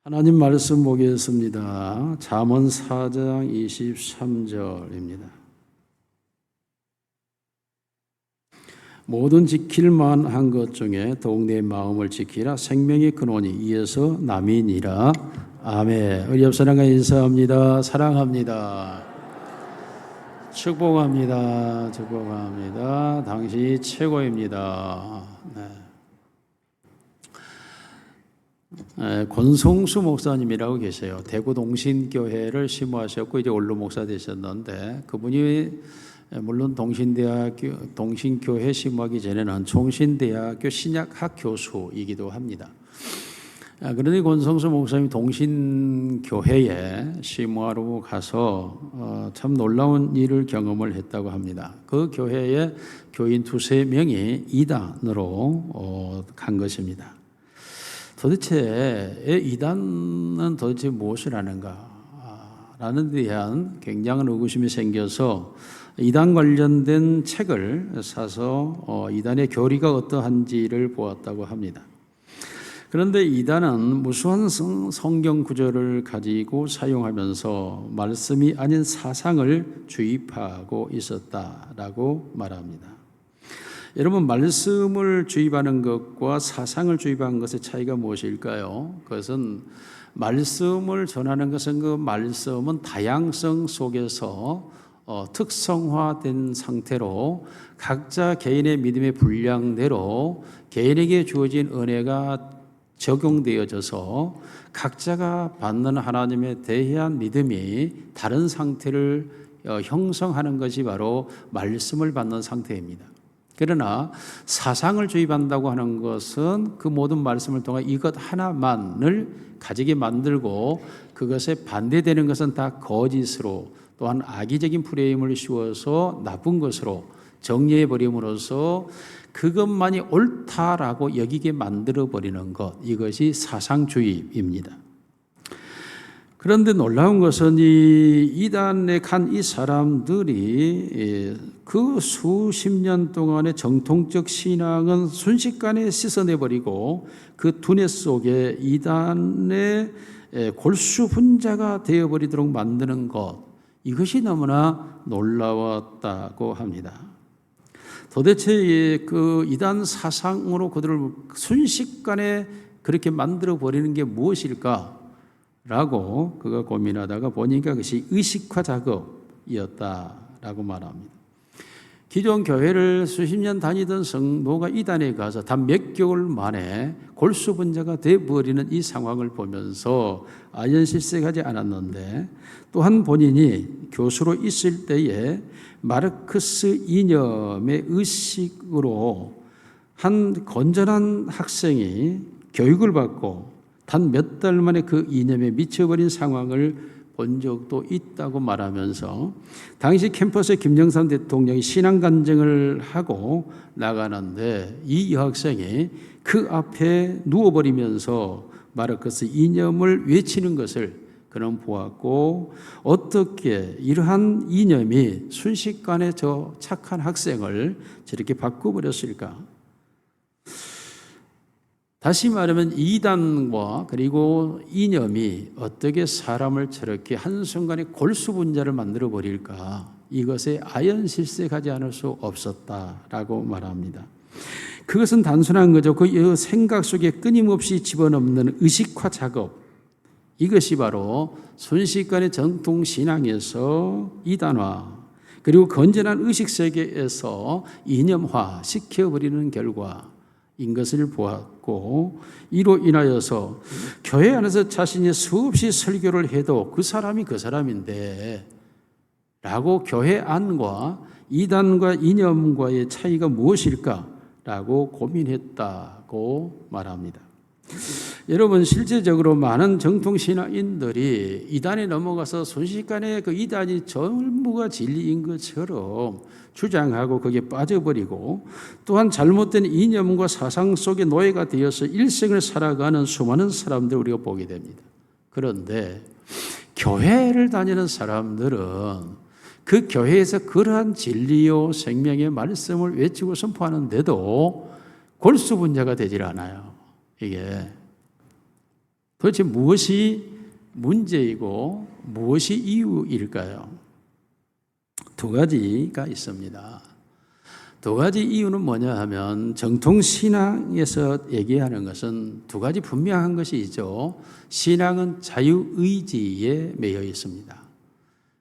하나님 말씀 보겠습니다. 잠언 4장 23절입니다. 모든 지킬 만한 것 중에 더욱 내 마음을 지키라. 생명의 근원이 이에서 남이니라. 아멘. 우리 옆 사람과 인사합니다. 사랑합니다. 축복합니다. 축복합니다. 당신이 최고입니다. 네. 권성수 목사님이라고 계세요. 대구 동신교회를 심호하셨고 이제 원로 목사 되셨는데, 그분이 물론 동신교회 심호하기 전에는 총신대학교 신약학 교수이기도 합니다. 그런데 권성수 목사님이 동신교회에 심호하러 가서 참 놀라운 일을 경험을 했다고 합니다. 그 교회에 교인 2-3명이 이단으로 간 것입니다. 도대체 이단은 도대체 무엇을 하는가 라는 데 대한 굉장한 의구심이 생겨서 이단 관련된 책을 사서 이단의 교리가 어떠한지를 보았다고 합니다. 그런데 이단은 무수한 성경 구절을 가지고 사용하면서 말씀이 아닌 사상을 주입하고 있었다라고 말합니다. 여러분, 말씀을 주입하는 것과 사상을 주입하는 것의 차이가 무엇일까요? 그것은 말씀을 전하는 것은 그 말씀은 다양성 속에서 특성화된 상태로 각자 개인의 믿음의 분량대로 개인에게 주어진 은혜가 적용되어져서 각자가 받는 하나님에 대한 믿음이 다른 상태를 형성하는 것이 바로 말씀을 받는 상태입니다. 그러나 사상을 주입한다고 하는 것은 그 모든 말씀을 통해 이것 하나만을 가지게 만들고 그것에 반대되는 것은 다 거짓으로 또한 악의적인 프레임을 씌워서 나쁜 것으로 정리해버림으로써 그것만이 옳다라고 여기게 만들어버리는 것, 이것이 사상주의입니다. 그런데 놀라운 것은 이 이단에 간 이 사람들이 그 수십 년 동안의 정통적 신앙은 순식간에 씻어내버리고 그 두뇌 속에 이단의 골수 분자가 되어버리도록 만드는 것, 이것이 너무나 놀라웠다고 합니다. 도대체 그 이단 사상으로 그들을 순식간에 그렇게 만들어버리는 게 무엇일까? 라고 그가 고민하다가 보니까 그것이 의식화 작업이었다라고 말합니다. 기존 교회를 수십 년 다니던 성도가 이단에 가서 단 몇 개월 만에 골수분자가 되어버리는 이 상황을 보면서 아연실색하지 않았는데, 또한 본인이 교수로 있을 때에 마르크스 이념의 의식으로 한 건전한 학생이 교육을 받고 단 몇 달 만에 그 이념에 미쳐버린 상황을 본 적도 있다고 말하면서, 당시 캠퍼스에 김영삼 대통령이 신앙간증을 하고 나가는데 이 여학생이 그 앞에 누워버리면서 마르크스 이념을 외치는 것을 그는 보았고, 어떻게 이러한 이념이 순식간에 저 착한 학생을 저렇게 바꿔버렸을까? 다시 말하면 이단과 그리고 이념이 어떻게 사람을 저렇게 한순간에 골수분자를 만들어 버릴까? 이것에 아연실색하지 않을 수 없었다라고 말합니다. 그것은 단순한 거죠. 그 생각 속에 끊임없이 집어넣는 의식화 작업, 이것이 바로 순식간에 전통신앙에서 이단화 그리고 건전한 의식세계에서 이념화 시켜버리는 결과인 것을 보았고, 이로 인하여서 교회 안에서 자신이 수없이 설교를 해도 그 사람이 그 사람인데 라고 교회 안과 이단과 이념과의 차이가 무엇일까? 라고 고민했다고 말합니다. 여러분, 실제적으로 많은 정통신앙인들이 이단에 넘어가서 순식간에 그 이단이 전부가 진리인 것처럼 주장하고 거기에 빠져버리고, 또한 잘못된 이념과 사상 속에 노예가 되어서 일생을 살아가는 수많은 사람들을 우리가 보게 됩니다. 그런데 교회를 다니는 사람들은 그 교회에서 그러한 진리요 생명의 말씀을 외치고 선포하는데도 골수분자가 되질 않아요. 이게 도대체 무엇이 문제이고 무엇이 이유일까요? 두 가지가 있습니다. 두 가지 이유는 뭐냐 하면 정통신앙에서 얘기하는 것은 두 가지 분명한 것이 있죠. 신앙은 자유의지에 매여 있습니다.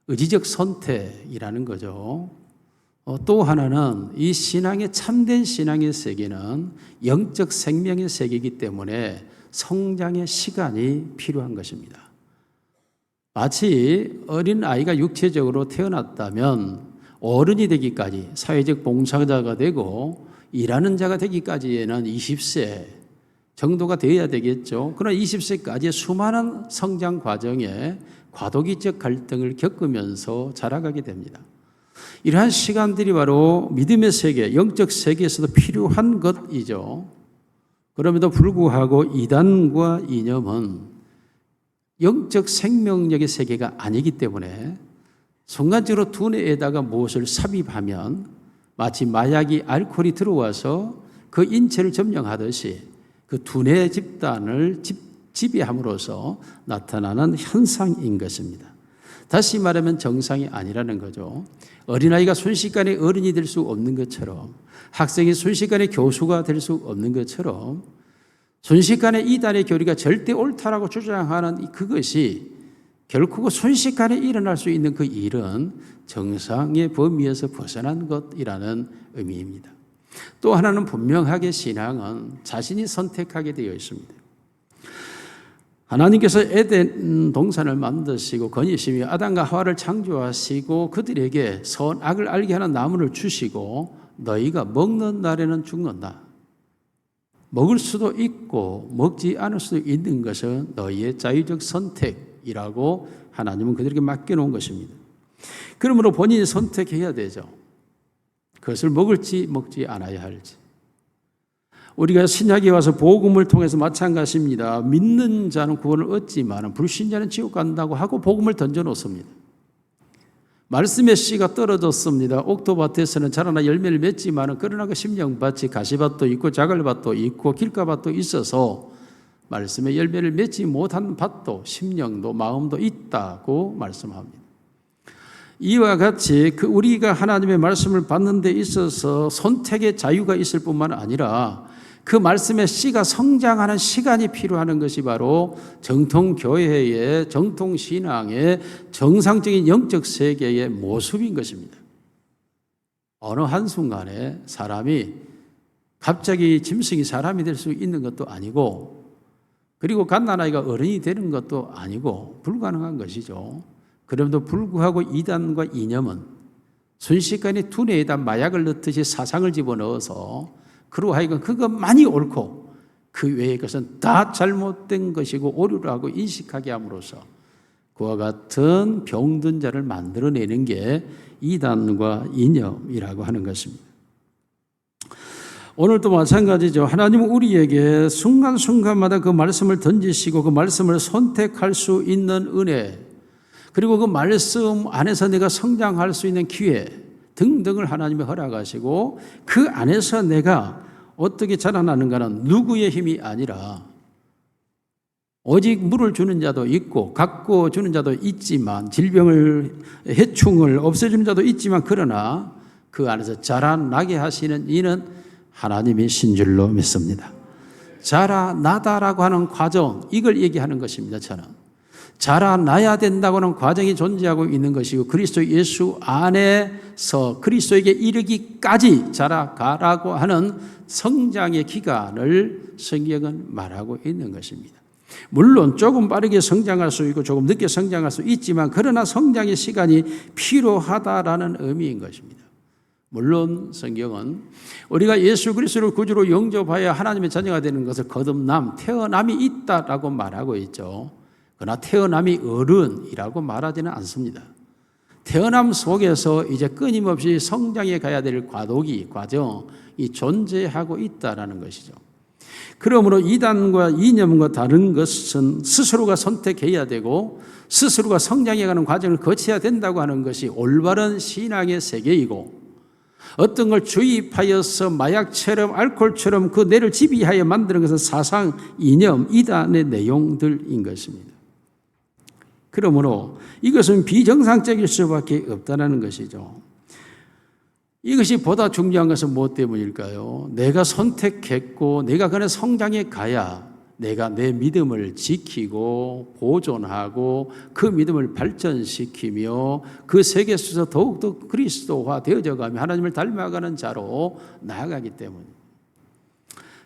의지적 선택이라는 거죠. 또 하나는 이 신앙의 참된 신앙의 세계는 영적 생명의 세계이기 때문에 성장의 시간이 필요한 것입니다. 마치 어린 아이가 육체적으로 태어났다면 어른이 되기까지 사회적 봉사자가 되고 일하는 자가 되기까지에는 20세 정도가 되어야 되겠죠. 그러나 20세까지의 수많은 성장 과정에 과도기적 갈등을 겪으면서 자라가게 됩니다. 이러한 시간들이 바로 믿음의 세계, 영적 세계에서도 필요한 것이죠. 그럼에도 불구하고 이단과 이념은 영적 생명력의 세계가 아니기 때문에 순간적으로 두뇌에다가 무엇을 삽입하면 마치 마약이 알코올이 들어와서 그 인체를 점령하듯이 그 두뇌 집단을 지배함으로써 나타나는 현상인 것입니다. 다시 말하면 정상이 아니라는 거죠. 어린아이가 순식간에 어른이 될 수 없는 것처럼, 학생이 순식간에 교수가 될 수 없는 것처럼, 순식간에 이단의 교리가 절대 옳다라고 주장하는 그것이 결코 순식간에 일어날 수 있는 그 일은 정상의 범위에서 벗어난 것이라는 의미입니다. 또 하나는 분명하게 신앙은 자신이 선택하게 되어 있습니다. 하나님께서 에덴 동산을 만드시고 건의심이 아담과 하와를 창조하시고 그들에게 선악을 알게 하는 나무를 주시고 너희가 먹는 날에는 죽는다. 먹을 수도 있고 먹지 않을 수도 있는 것은 너희의 자유적 선택이라고 하나님은 그들에게 맡겨놓은 것입니다. 그러므로 본인이 선택해야 되죠. 그것을 먹을지 먹지 않아야 할지. 우리가 신약에 와서 복음을 통해서 마찬가지입니다. 믿는 자는 구원을 얻지만 불신자는 지옥 간다고 하고 복음을 던져놓습니다. 말씀의 씨가 떨어졌습니다. 옥토밭에서는 자라나 열매를 맺지만 그러나 그 심령밭이 가시밭도 있고 자갈밭도 있고 길가밭도 있어서 말씀의 열매를 맺지 못한 밭도 심령도 마음도 있다고 말씀합니다. 이와 같이 우리가 하나님의 말씀을 받는 데 있어서 선택의 자유가 있을 뿐만 아니라 그 말씀의 씨가 성장하는 시간이 필요한 것이 바로 정통교회의 정통신앙의 정상적인 영적 세계의 모습인 것입니다. 어느 한순간에 사람이 갑자기 짐승이 사람이 될 수 있는 것도 아니고 그리고 갓난아이가 어른이 되는 것도 아니고 불가능한 것이죠. 그럼에도 불구하고 이단과 이념은 순식간에 두뇌에다 마약을 넣듯이 사상을 집어넣어서 그로 하여금 그것만이 옳고 그 외의 것은 다 잘못된 것이고 오류라고 인식하게 함으로써 그와 같은 병든 자를 만들어내는 게 이단과 이념이라고 하는 것입니다. 오늘도 마찬가지죠. 하나님은 우리에게 순간순간마다 그 말씀을 던지시고 그 말씀을 선택할 수 있는 은혜, 그리고 그 말씀 안에서 내가 성장할 수 있는 기회 등등을 하나님이 허락하시고 그 안에서 내가 어떻게 자라나는가는 누구의 힘이 아니라 오직 물을 주는 자도 있고 갖고 주는 자도 있지만 질병을 해충을 없애주는 자도 있지만 그러나 그 안에서 자라나게 하시는 이는 하나님이신 줄로 믿습니다. 자라나다라고 하는 과정, 이걸 얘기하는 것입니다. 저는 자라나야 된다고 하는 과정이 존재하고 있는 것이고 그리스도 예수 안에서 그리스도에게 이르기까지 자라가라고 하는 성장의 기간을 성경은 말하고 있는 것입니다. 물론 조금 빠르게 성장할 수 있고 조금 늦게 성장할 수 있지만 그러나 성장의 시간이 필요하다라는 의미인 것입니다. 물론 성경은 우리가 예수 그리스도를 구주로 영접하여 하나님의 자녀가 되는 것을 거듭남, 태어남이 있다라고 말하고 있죠. 그러나 태어남이 어른이라고 말하지는 않습니다. 태어남 속에서 이제 끊임없이 성장해 가야 될 과도기, 과정이 존재하고 있다라는 것이죠. 그러므로 이단과 이념과 다른 것은 스스로가 선택해야 되고 스스로가 성장해가는 과정을 거쳐야 된다고 하는 것이 올바른 신앙의 세계이고 어떤 걸 주입하여서 마약처럼 알코올처럼 그 뇌를 지배하여 만드는 것은 사상, 이념, 이단의 내용들인 것입니다. 그러므로 이것은 비정상적일 수밖에 없다는 것이죠. 이것이 보다 중요한 것은 무엇 때문일까요? 내가 선택했고 내가 그런 성장해 가야 내가 내 믿음을 지키고 보존하고 그 믿음을 발전시키며 그 세계 속에서 더욱더 그리스도화 되어져 가며 하나님을 닮아가는 자로 나아가기 때문입니다.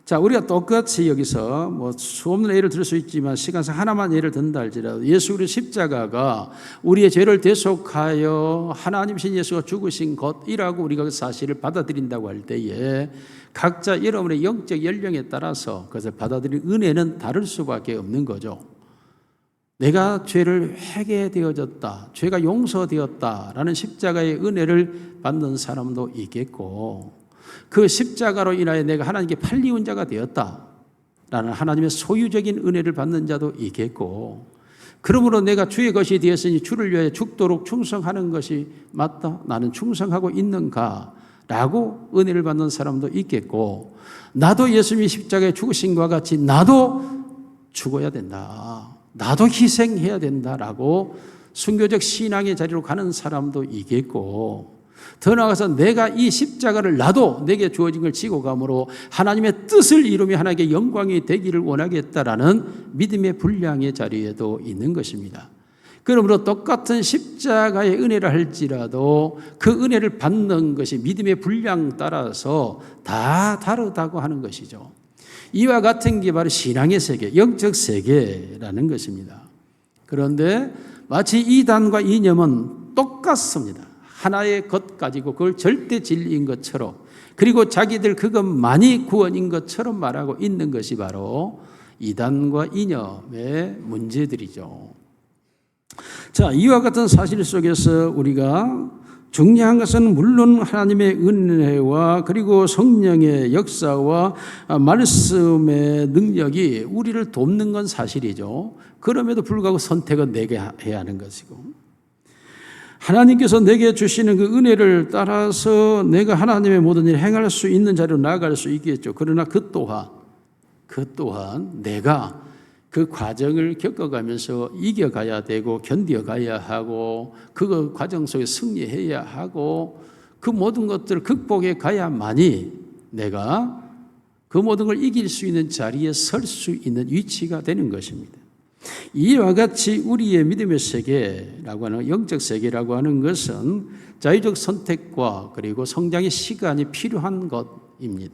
자, 우리가 똑같이 여기서 뭐 수없는 예를 들 수 있지만 시간상 하나만 예를 든다 할지라도 예수 그리스도의 십자가가 우리의 죄를 대속하여 하나님이신 예수가 죽으신 것이라고 우리가 그 사실을 받아들인다고 할 때에 각자 여러분의 영적 연령에 따라서 그것을 받아들일 은혜는 다를 수밖에 없는 거죠. 내가 죄를 회개되어졌다, 죄가 용서되었다라는 십자가의 은혜를 받는 사람도 있겠고, 그 십자가로 인하여 내가 하나님께 팔리운 자가 되었다라는 하나님의 소유적인 은혜를 받는 자도 있겠고, 그러므로 내가 주의 것이 되었으니 주를 위하여 죽도록 충성하는 것이 맞다, 나는 충성하고 있는가 라고 은혜를 받는 사람도 있겠고, 나도 예수님이 십자가에 죽으신 것과 같이 나도 죽어야 된다, 나도 희생해야 된다라고 순교적 신앙의 자리로 가는 사람도 있겠고, 더 나아가서 내가 이 십자가를 나도 내게 주어진 걸 지고 가므로 하나님의 뜻을 이루며 하나님께 영광이 되기를 원하겠다라는 믿음의 분량의 자리에도 있는 것입니다. 그러므로 똑같은 십자가의 은혜를 할지라도 그 은혜를 받는 것이 믿음의 분량 따라서 다 다르다고 하는 것이죠. 이와 같은 게 바로 신앙의 세계, 영적 세계라는 것입니다. 그런데 마치 이단과 이념은 똑같습니다. 하나의 것 가지고 그걸 절대 진리인 것처럼, 그리고 자기들 그것만이 구원인 것처럼 말하고 있는 것이 바로 이단과 이념의 문제들이죠. 자, 이와 같은 사실 속에서 우리가 중요한 것은 물론 하나님의 은혜와 그리고 성령의 역사와 말씀의 능력이 우리를 돕는 건 사실이죠. 그럼에도 불구하고 선택은 내게 해야 하는 것이고, 하나님께서 내게 주시는 그 은혜를 따라서 내가 하나님의 모든 일을 행할 수 있는 자리로 나아갈 수 있겠죠. 그러나 그 또한 내가 그 과정을 겪어가면서 이겨가야 되고 견뎌가야 하고 그 과정 속에 승리해야 하고 그 모든 것들을 극복해 가야만이 내가 그 모든 걸 이길 수 있는 자리에 설 수 있는 위치가 되는 것입니다. 이와 같이 우리의 믿음의 세계라고 하는, 영적 세계라고 하는 것은 자유적 선택과 그리고 성장의 시간이 필요한 것입니다.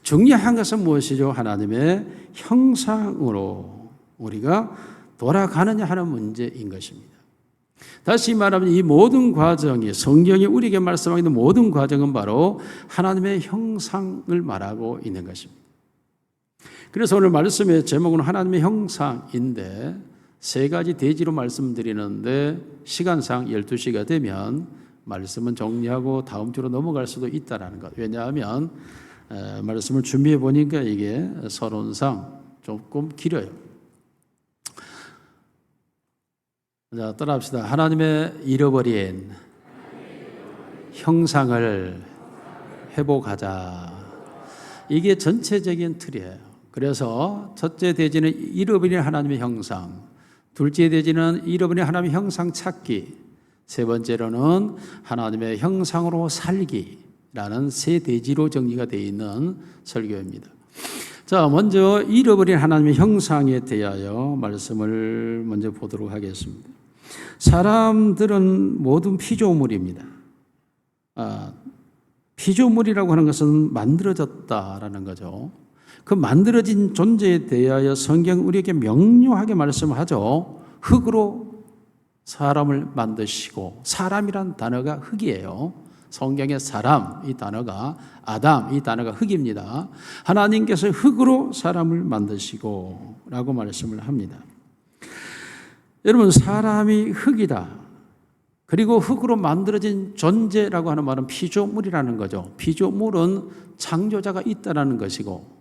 중요한 것은 무엇이죠? 하나님의 형상으로 우리가 돌아가느냐 하는 문제인 것입니다. 다시 말하면 이 모든 과정이, 성경이 우리에게 말씀하고 있는 모든 과정은 바로 하나님의 형상을 말하고 있는 것입니다. 그래서 오늘 말씀의 제목은 하나님의 형상인데 세 가지 대지로 말씀드리는데 시간상 12시가 되면 말씀은 정리하고 다음 주로 넘어갈 수도 있다는 것. 왜냐하면 말씀을 준비해 보니까 이게 서론상 조금 길어요. 자, 따라합시다. 하나님의 잃어버린 형상을 회복하자. 이게 전체적인 틀이에요. 그래서 첫째 대지는 잃어버린 하나님의 형상, 둘째 대지는 잃어버린 하나님의 형상 찾기, 세 번째로는 하나님의 형상으로 살기라는 세 대지로 정리가 되어 있는 설교입니다. 자, 먼저 잃어버린 하나님의 형상에 대하여 말씀을 먼저 보도록 하겠습니다. 사람들은 모든 피조물입니다. 피조물이라고 하는 것은 만들어졌다라는 거죠. 그 만들어진 존재에 대하여 성경 우리에게 명료하게 말씀하죠. 흙으로 사람을 만드시고, 사람이란 단어가 흙이에요. 성경의 사람, 이 단어가 아담, 이 단어가 흙입니다. 하나님께서 흙으로 사람을 만드시고 라고 말씀을 합니다. 여러분, 사람이 흙이다. 그리고 흙으로 만들어진 존재라고 하는 말은 피조물이라는 거죠. 피조물은 창조자가 있다는 것이고,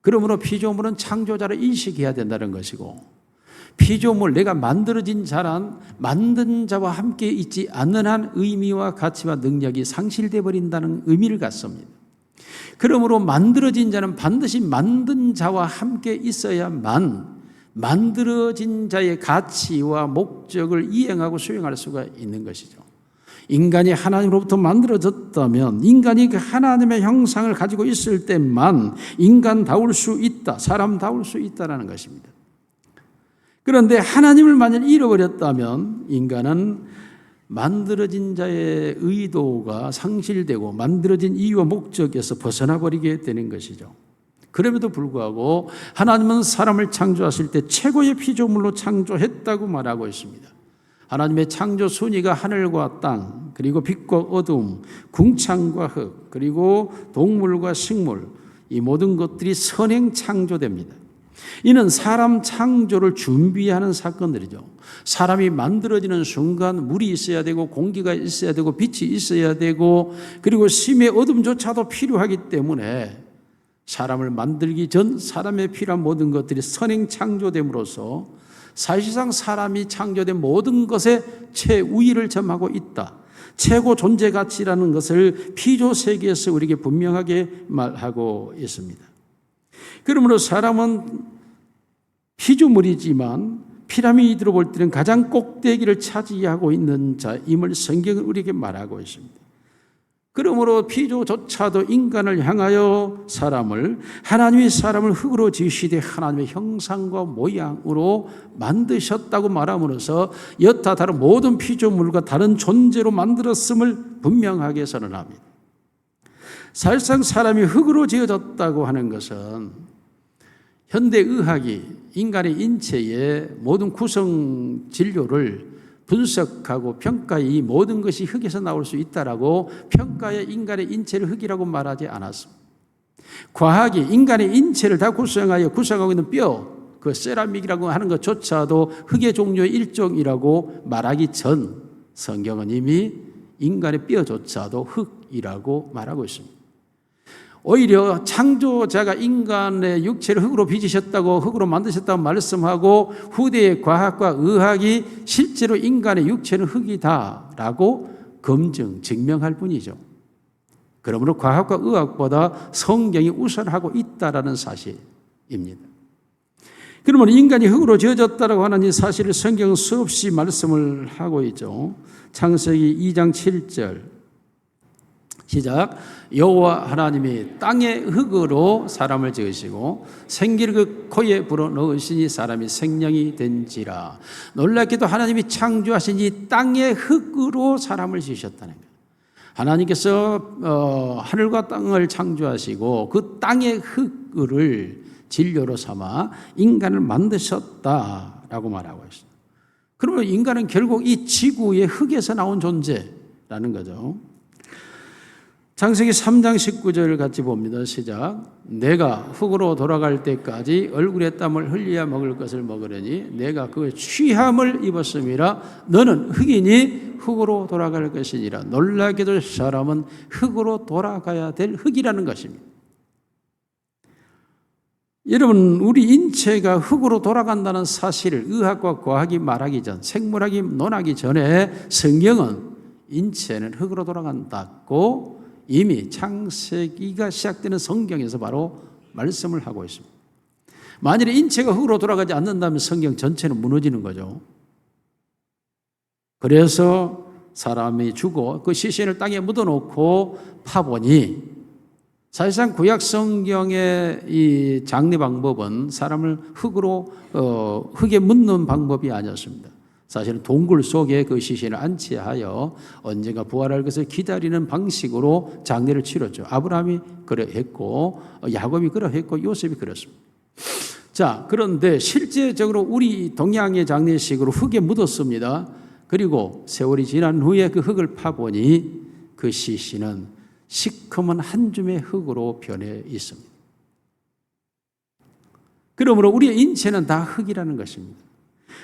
그러므로 피조물은 창조자를 인식해야 된다는 것이고, 피조물, 내가 만들어진 자란 만든 자와 함께 있지 않는 한 의미와 가치와 능력이 상실돼 버린다는 의미를 갖습니다. 그러므로 만들어진 자는 반드시 만든 자와 함께 있어야만 만들어진 자의 가치와 목적을 이행하고 수행할 수가 있는 것이죠. 인간이 하나님으로부터 만들어졌다면 인간이 그 하나님의 형상을 가지고 있을 때만 인간다울 수 있다, 사람다울 수 있다라는 것입니다. 그런데 하나님을 만약 잃어버렸다면 인간은 만들어진 자의 의도가 상실되고 만들어진 이유와 목적에서 벗어나 버리게 되는 것이죠. 그럼에도 불구하고 하나님은 사람을 창조하실 때 최고의 피조물로 창조했다고 말하고 있습니다. 하나님의 창조 순위가 하늘과 땅, 그리고 빛과 어둠, 궁창과 흙, 그리고 동물과 식물, 이 모든 것들이 선행 창조됩니다. 이는 사람 창조를 준비하는 사건들이죠. 사람이 만들어지는 순간 물이 있어야 되고 공기가 있어야 되고 빛이 있어야 되고 그리고 심의 어둠조차도 필요하기 때문에 사람을 만들기 전 사람에 필요한 모든 것들이 선행 창조됨으로써 사실상 사람이 창조된 모든 것에 최우위를 점하고 있다. 최고 존재 가치라는 것을 피조 세계에서 우리에게 분명하게 말하고 있습니다. 그러므로 사람은 피조물이지만 피라미드로 볼 때는 가장 꼭대기를 차지하고 있는 자임을 성경은 우리에게 말하고 있습니다. 그러므로 피조조차도 인간을 향하여 하나님이 사람을 흙으로 지으시되 하나님의 형상과 모양으로 만드셨다고 말함으로써 여타 다른 모든 피조물과 다른 존재로 만들었음을 분명하게 선언합니다. 사실상 사람이 흙으로 지어졌다고 하는 것은 현대의학이 인간의 인체의 모든 구성 진료를 분석하고 평가해 이 모든 것이 흙에서 나올 수 있다라고 평가해 인간의 인체를 흙이라고 말하지 않았습니다. 과학이 인간의 인체를 다 구성하고 있는 뼈, 그 세라믹이라고 하는 것조차도 흙의 종류의 일종이라고 말하기 전 성경은 이미 인간의 뼈조차도 흙이라고 말하고 있습니다. 오히려 창조자가 인간의 육체를 흙으로 빚으셨다고 흙으로 만드셨다고 말씀하고 후대의 과학과 의학이 실제로 인간의 육체는 흙이다라고 증명할 뿐이죠. 그러므로 과학과 의학보다 성경이 우선하고 있다라는 사실입니다. 그러면 인간이 흙으로 지어졌다라고 하는 이 사실을 성경은 수없이 말씀을 하고 있죠. 창세기 2장 7절 시작. 여호와 하나님이 땅의 흙으로 사람을 지으시고 생기를 그 코에 불어넣으시니 사람이 생명이 된지라. 놀랍게도 하나님이 창조하신 이 땅의 흙으로 사람을 지으셨다는 거예요. 하나님께서 하늘과 땅을 창조하시고 그 땅의 흙을 진료로 삼아 인간을 만드셨다라고 말하고 있습니다. 그러면 인간은 결국 이 지구의 흙에서 나온 존재라는 거죠. 창세기 3장 19절을 같이 봅니다. 시작. 내가 흙으로 돌아갈 때까지 얼굴에 땀을 흘려야 먹을 것을 먹으려니 내가 그 취함을 입었음이라. 너는 흙이니 흙으로 돌아갈 것이니라. 놀라게도 사람은 흙으로 돌아가야 될 흙이라는 것입니다. 여러분, 우리 인체가 흙으로 돌아간다는 사실을 의학과 과학이 말하기 전, 생물학이 논하기 전에 성경은 인체는 흙으로 돌아간다고 이미 창세기가 시작되는 성경에서 바로 말씀을 하고 있습니다. 만일에 인체가 흙으로 돌아가지 않는다면 성경 전체는 무너지는 거죠. 그래서 사람이 죽어 그 시신을 땅에 묻어놓고 파보니 사실상 구약 성경의 이 장례 방법은 사람을 흙에 묻는 방법이 아니었습니다. 사실은 동굴 속에 그 시신을 안치하여 언젠가 부활할 것을 기다리는 방식으로 장례를 치렀죠. 아브라함이 그러했고 야곱이 그러했고 요셉이 그랬습니다. 자, 그런데 실제적으로 우리 동양의 장례식으로 흙에 묻었습니다. 그리고 세월이 지난 후에 그 흙을 파보니 그 시신은 시커먼 한 줌의 흙으로 변해 있습니다. 그러므로 우리의 인체는 다 흙이라는 것입니다.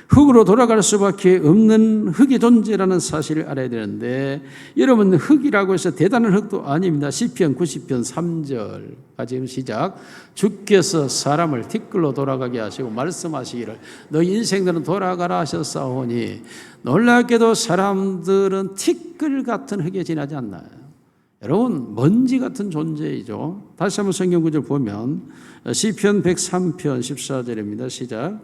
흙으로 돌아갈 수밖에 없는 흙의 존재라는 사실을 알아야 되는데, 여러분, 흙이라고 해서 대단한 흙도 아닙니다. 시편 90편 3절 지금 시작. 주께서 사람을 티끌로 돌아가게 하시고 말씀하시기를 너 인생들은 돌아가라 하셨사오니, 놀랍게도 사람들은 티끌 같은 흙에 지나지 않나요? 여러분, 먼지 같은 존재이죠. 다시 한번 성경 구절 보면 시편 103편 14절입니다. 시작.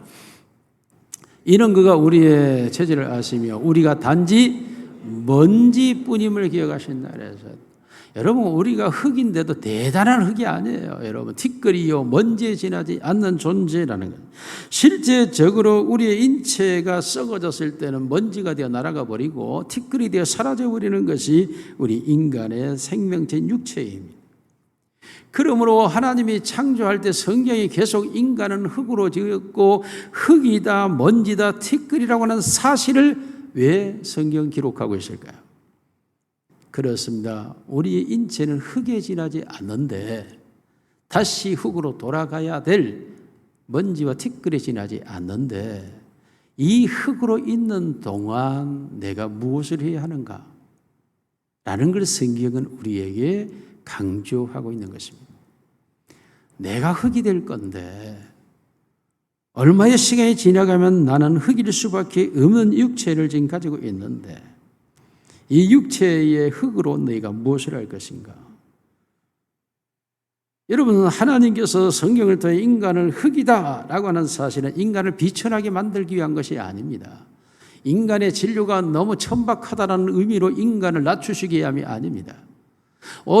이는 그가 우리의 체질을 아시며 우리가 단지 먼지뿐임을 기억하신다. 그래서 여러분, 우리가 흙인데도 대단한 흙이 아니에요. 여러분, 티끌이요 먼지에 지나지 않는 존재라는 거예요. 실제적으로 우리의 인체가 썩어졌을 때는 먼지가 되어 날아가 버리고 티끌이 되어 사라져 버리는 것이 우리 인간의 생명체인 육체입니다. 그러므로 하나님이 창조할 때 성경이 계속 인간은 흙으로 지었고 흙이다, 먼지다, 티끌이라고 하는 사실을 왜 성경 기록하고 있을까요? 그렇습니다. 우리의 인체는 흙에 지나지 않는데 다시 흙으로 돌아가야 될 먼지와 티끌에 지나지 않는데, 이 흙으로 있는 동안 내가 무엇을 해야 하는가? 라는 걸 성경은 우리에게 강조하고 있는 것입니다. 내가 흙이 될 건데 얼마의 시간이 지나가면 나는 흙일 수밖에 없는 육체를 지금 가지고 있는데, 이 육체의 흙으로 너희가 무엇을 할 것인가? 여러분, 하나님께서 성경을 통해 인간을 흙이다라고 하는 사실은 인간을 비천하게 만들기 위한 것이 아닙니다. 인간의 진료가 너무 천박하다는 의미로 인간을 낮추시기 위함이 아닙니다.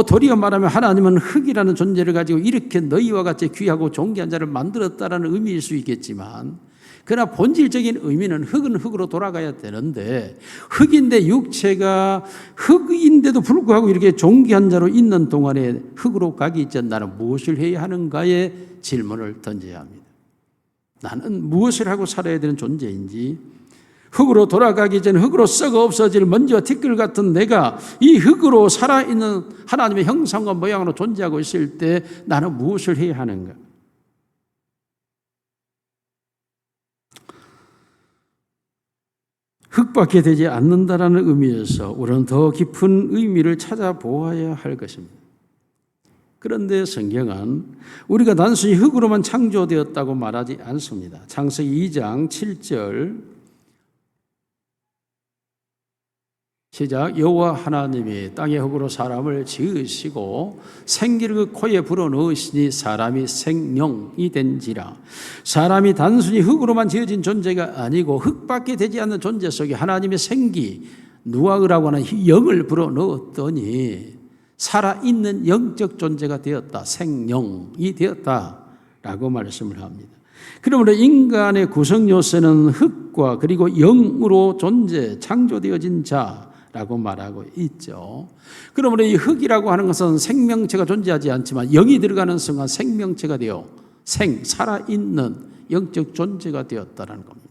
도리어 말하면 하나님은 흙이라는 존재를 가지고 이렇게 너희와 같이 귀하고 존귀한 자를 만들었다라는 의미일 수 있겠지만, 그러나 본질적인 의미는 흙은 흙으로 돌아가야 되는데, 흙인데 육체가 흙인데도 불구하고 이렇게 존귀한 자로 있는 동안에 흙으로 가기 전 나는 무엇을 해야 하는가의 질문을 던져야 합니다. 나는 무엇을 하고 살아야 되는 존재인지, 흙으로 돌아가기 전 흙으로 썩어 없어질 먼지와 티끌 같은 내가 이 흙으로 살아있는 하나님의 형상과 모양으로 존재하고 있을 때 나는 무엇을 해야 하는가? 흙밖에 되지 않는다라는 의미에서 우리는 더 깊은 의미를 찾아보아야 할 것입니다. 그런데 성경은 우리가 단순히 흙으로만 창조되었다고 말하지 않습니다. 창세기 2장 7절 시작. 여호와 하나님이 땅의 흙으로 사람을 지으시고 생기를 그 코에 불어넣으시니 사람이 생명이 된지라. 사람이 단순히 흙으로만 지어진 존재가 아니고 흙밖에 되지 않는 존재 속에 하나님의 생기, 누아흐라고 하는 영을 불어넣었더니 살아있는 영적 존재가 되었다. 생명이 되었다라고 말씀을 합니다. 그러므로 인간의 구성 요소는 흙과 그리고 영으로 창조되어진 자라고 말하고 있죠. 그러므로 이 흙이라고 하는 것은 생명체가 존재하지 않지만 영이 들어가는 순간 생명체가 되어 살아있는 영적 존재가 되었다는 겁니다.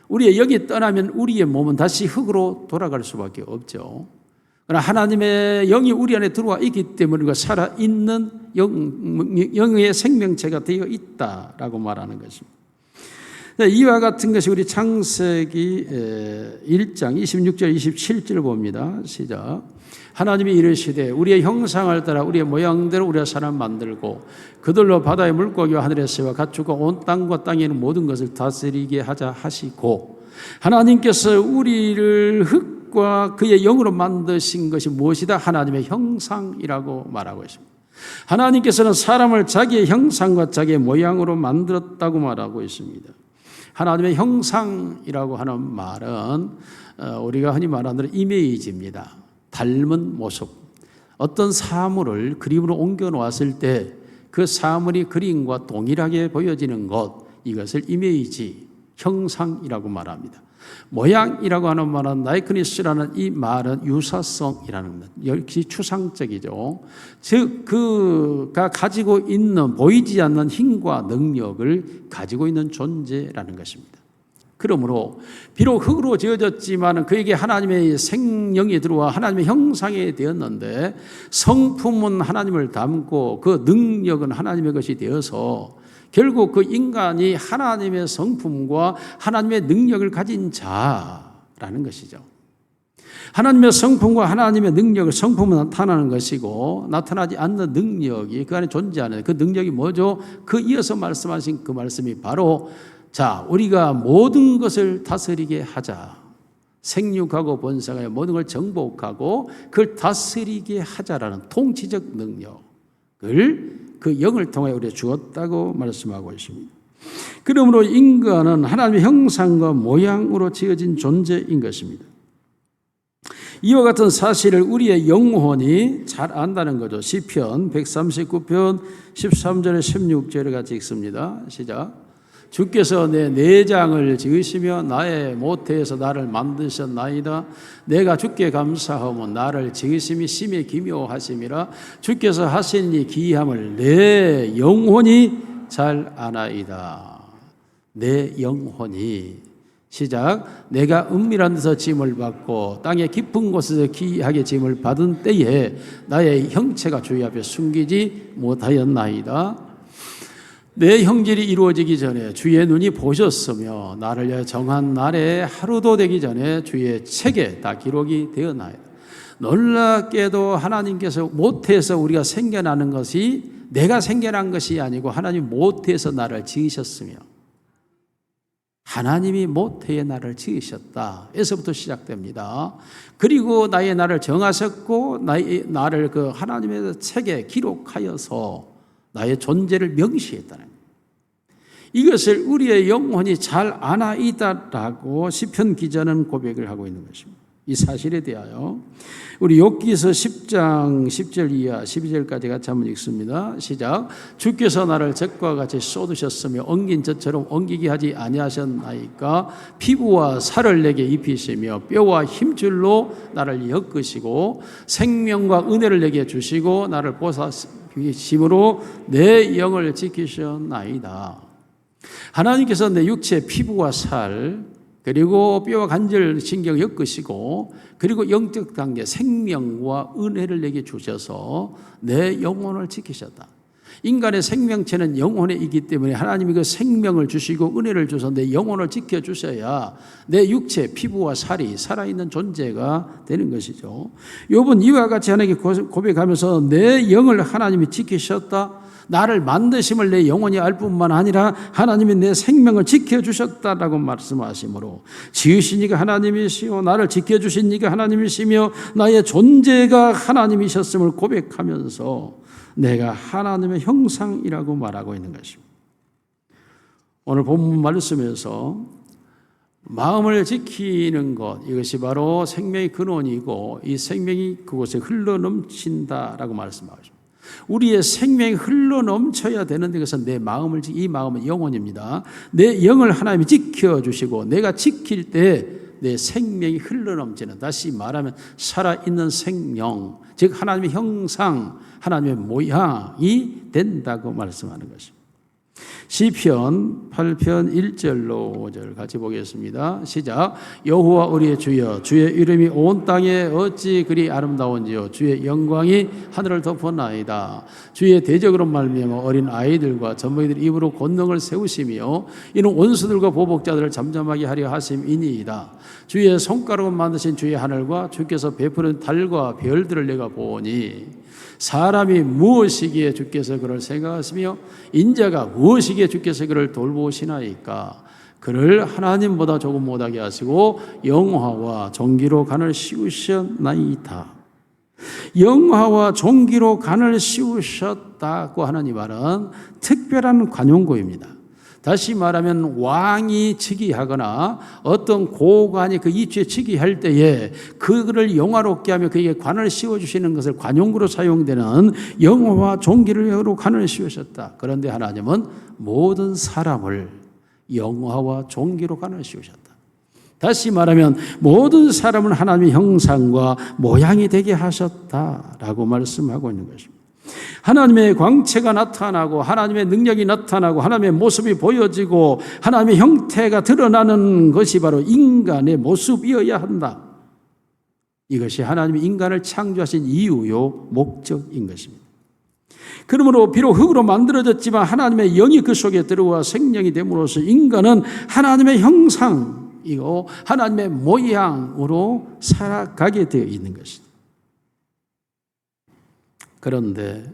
우리의 영이 떠나면 우리의 몸은 다시 흙으로 돌아갈 수밖에 없죠. 그러나 하나님의 영이 우리 안에 들어와 있기 때문에 우리가 살아있는 영의 생명체가 되어 있다라고 말하는 것입니다. 이와 같은 것이 우리 창세기 1장 26절 27절 봅니다. 시작. 하나님이 이르시되 우리의 형상을 따라 우리의 모양대로 우리가 사람 만들고 그들로 바다의 물고기와 하늘의 새와 가축과 온 땅과 땅에 있는 모든 것을 다스리게 하자 하시고, 하나님께서 우리를 흙과 그의 영으로 만드신 것이 무엇이다? 하나님의 형상이라고 말하고 있습니다. 하나님께서는 사람을 자기의 형상과 자기의 모양으로 만들었다고 말하고 있습니다. 하나님의 형상이라고 하는 말은 우리가 흔히 말하는 이미지입니다. 닮은 모습. 어떤 사물을 그림으로 옮겨 놓았을 때 그 사물이 그림과 동일하게 보여지는 것, 이것을 이미지, 형상이라고 말합니다. 모양이라고 하는 말은 라이크니스라는 이 말은 유사성이라는 것, 역시 추상적이죠. 즉 그가 가지고 있는 보이지 않는 힘과 능력을 가지고 있는 존재라는 것입니다. 그러므로 비록 흙으로 지어졌지만 그에게 하나님의 생명이 들어와 하나님의 형상이 되었는데 성품은 하나님을 닮고 그 능력은 하나님의 것이 되어서 결국 그 인간이 하나님의 성품과 하나님의 능력을 가진 자라는 것이죠. 하나님의 성품과 하나님의 능력을 성품은 나타나는 것이고 나타나지 않는 능력이 그 안에 존재하는 그 능력이 뭐죠? 그 이어서 말씀하신 그 말씀이 바로 자, 우리가 모든 것을 다스리게 하자. 생육하고 번성하여 모든 걸 정복하고 그걸 다스리게 하자라는 통치적 능력을 그 영을 통해 우리에게 주었다고 말씀하고 있습니다. 그러므로 인간은 하나님의 형상과 모양으로 지어진 존재인 것입니다. 이와 같은 사실을 우리의 영혼이 잘 안다는 거죠. 시편 139편 13절에 16절에 같이 읽습니다. 시작. 주께서 내 내장을 지으시며 나의 모태에서 나를 만드셨나이다. 내가 주께 감사하며 나를 지으심이 심히 기묘하심이라. 주께서 하신 이 기이함을 내 영혼이 잘 아나이다. 내 영혼이 시작. 내가 은밀한 데서 짐을 받고 땅의 깊은 곳에서 기이하게 짐을 받은 때에 나의 형체가 주의 앞에 숨기지 못하였나이다. 내 형질이 이루어지기 전에 주의 눈이 보셨으며 나를 위하여 정한 날에 하루도 되기 전에 주의 책에 다 기록이 되었나이다. 놀랍게도 하나님께서 모태에서 우리가 생겨나는 것이 내가 생겨난 것이 아니고 하나님 모태에서 나를 지으셨으며 하나님이 모태에 나를 지으셨다. 에서부터 시작됩니다. 그리고 나의 나를 정하셨고 나를 그 하나님의 책에 기록하여서 나의 존재를 명시했다는 거예요. 이것을 우리의 영혼이 잘 아나이다라고 시편 기자는 고백을 하고 있는 것입니다. 이 사실에 대하여 우리 욥기서 10장 10절 이하 12절까지 같이 한번 읽습니다. 시작. 주께서 나를 젖과 같이 쏟으셨으며 엉긴 젖처럼 엉기게 하지 아니하셨나이까. 피부와 살을 내게 입히시며 뼈와 힘줄로 나를 엮으시고 생명과 은혜를 내게 주시고 나를 보살피심으로 내 영을 지키셨나이다. 하나님께서 내 육체 피부와 살 그리고 뼈와 관절 신경을 엮으시고 그리고 영적 단계 생명과 은혜를 내게 주셔서 내 영혼을 지키셨다. 인간의 생명체는 영혼에 있기 때문에 하나님이 그 생명을 주시고 은혜를 주셔서 내 영혼을 지켜주셔야 내 육체, 피부와 살이 살아있는 존재가 되는 것이죠. 욥은 이와 같이 하나님께 고백하면서 내 영을 하나님이 지키셨다. 나를 만드심을 내 영혼이 알 뿐만 아니라 하나님이 내 생명을 지켜주셨다라고 말씀하시므로 지으신 이가 하나님이시오 나를 지켜주신 이가 하나님이시며 나의 존재가 하나님이셨음을 고백하면서 내가 하나님의 형상이라고 말하고 있는 것입니다. 오늘 본문 말씀에서 마음을 지키는 것 이것이 바로 생명의 근원이고 이 생명이 그곳에 흘러넘친다라고 말씀하고 있습니다. 우리의 생명이 흘러넘쳐야 되는데 그것은 내 마음을 이 마음은 영혼입니다. 내 영을 하나님이 지켜주시고 내가 지킬 때 내 생명이 흘러넘치는 다시 말하면 살아있는 생명 즉 하나님의 형상 하나님의 모양이 된다고 말씀하는 것입니다. 시편 8편 1절로 5절 같이 보겠습니다. 시작. 여호와 우리의 주여 주의 이름이 온 땅에 어찌 그리 아름다운지요 주의 영광이 하늘을 덮었나이다. 주의 대적으로 말미암아 어린 아이들과 젖먹이들 입으로 권능을 세우시며 이는 원수들과 보복자들을 잠잠하게 하려 하심이니이다. 주의 손가락으로 만드신 주의 하늘과 주께서 베푸는 달과 별들을 내가 보니 사람이 무엇이기에 주께서 그를 생각하시며 인자가 무엇이기에 주께서 그를 돌보시나이까. 그를 하나님보다 조금 못하게 하시고 영화와 존귀로 간을 씌우셨나이다. 영화와 존귀로 간을 씌우셨다고 하는 이 말은 특별한 관용구입니다. 다시 말하면 왕이 즉위하거나 어떤 고관이 그 이치에 즉위할 때에 그를 영화롭게 하며 그에게 관을 씌워주시는 것을 관용구로 사용되는 영화와 존귀로 관을 씌우셨다. 그런데 하나님은 모든 사람을 영화와 존귀로 관을 씌우셨다. 다시 말하면 모든 사람은 하나님의 형상과 모양이 되게 하셨다라고 말씀하고 있는 것입니다. 하나님의 광채가 나타나고 하나님의 능력이 나타나고 하나님의 모습이 보여지고 하나님의 형태가 드러나는 것이 바로 인간의 모습이어야 한다. 이것이 하나님이 인간을 창조하신 이유요 목적인 것입니다. 그러므로 비록 흙으로 만들어졌지만 하나님의 영이 그 속에 들어와 생명이 됨으로써 인간은 하나님의 형상이고 하나님의 모양으로 살아가게 되어 있는 것입니다. 그런데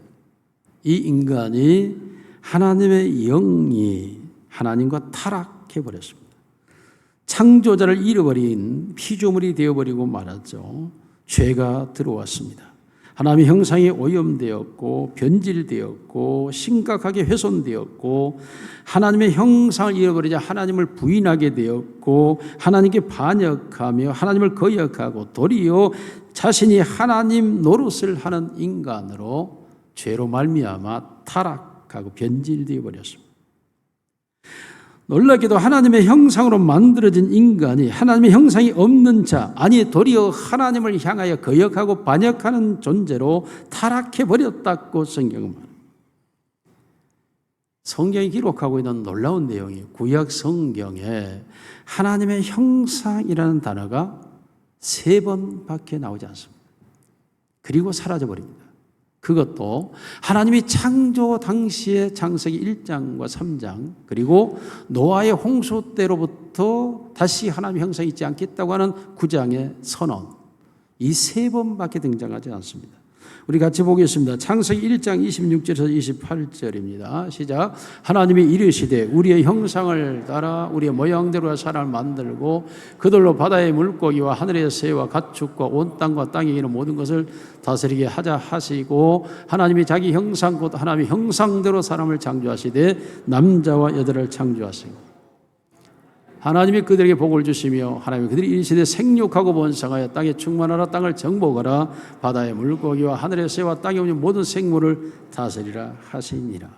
이 인간이 하나님의 영이 하나님과 타락해버렸습니다. 창조자를 잃어버린 피조물이 되어버리고 말았죠. 죄가 들어왔습니다. 하나님의 형상이 오염되었고 변질되었고 심각하게 훼손되었고 하나님의 형상을 잃어버리자 하나님을 부인하게 되었고 하나님께 반역하며 하나님을 거역하고 도리어 자신이 하나님 노릇을 하는 인간으로 죄로 말미암아 타락하고 변질되어 버렸습니다. 놀랍게도 하나님의 형상으로 만들어진 인간이 하나님의 형상이 없는 자, 아니 도리어 하나님을 향하여 거역하고 반역하는 존재로 타락해버렸다고 성경은 말합니다. 성경이 기록하고 있는 놀라운 내용이 구약 성경에 하나님의 형상이라는 단어가 3번밖에 나오지 않습니다. 그리고 사라져버립니다. 그것도 하나님이 창조 당시에 창세기 1장과 3장 그리고 노아의 홍수 때로부터 다시 하나님의 형상이 있지 않겠다고 하는 9장의 선언, 이 3번밖에 등장하지 않습니다. 우리 같이 보겠습니다. 창세기 1장 26절에서 28절입니다. 시작. 하나님이 이르시되 우리의 형상을 따라 우리의 모양대로 사람을 만들고 그들로 바다의 물고기와 하늘의 새와 가축과 온 땅과 땅에 있는 모든 것을 다스리게 하자 하시고 하나님이 자기 형상 곧 하나님의 형상대로 사람을 창조하시되 남자와 여자를 창조하시고 하나님이 그들에게 복을 주시며 하나님이 그들이 이르시되 생육하고 번성하여 땅에 충만하라 땅을 정복하라 바다의 물고기와 하늘의 새와 땅에 있는 모든 생물을 다스리라 하시니라.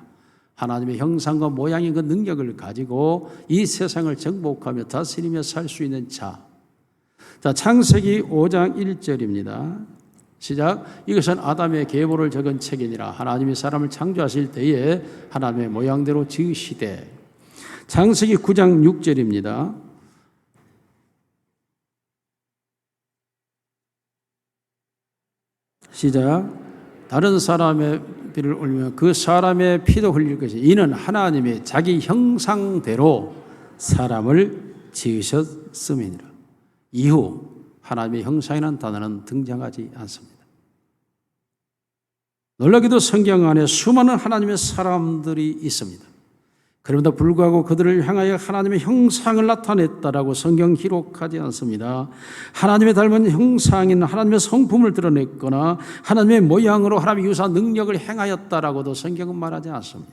하나님의 형상과 모양의 그 능력을 가지고 이 세상을 정복하며 다스리며 살 수 있는 자. 자, 창세기 5장 1절입니다. 시작. 이것은 아담의 계보를 적은 책이니라. 하나님이 사람을 창조하실 때에 하나님의 모양대로 지으시되. 창세기 9장 6절입니다. 시작. 다른 사람의 피를 올리면 그 사람의 피도 흘릴 것이 이는 하나님이 자기 형상대로 사람을 지으셨음이니라. 이후 하나님의 형상이라는 단어는 등장하지 않습니다. 놀라게도 성경 안에 수많은 하나님의 사람들이 있습니다. 그럼에도 불구하고 그들을 향하여 하나님의 형상을 나타냈다라고 성경 기록하지 않습니다. 하나님의 닮은 형상인 하나님의 성품을 드러냈거나 하나님의 모양으로 하나님의 유사 능력을 행하였다라고도 성경은 말하지 않습니다.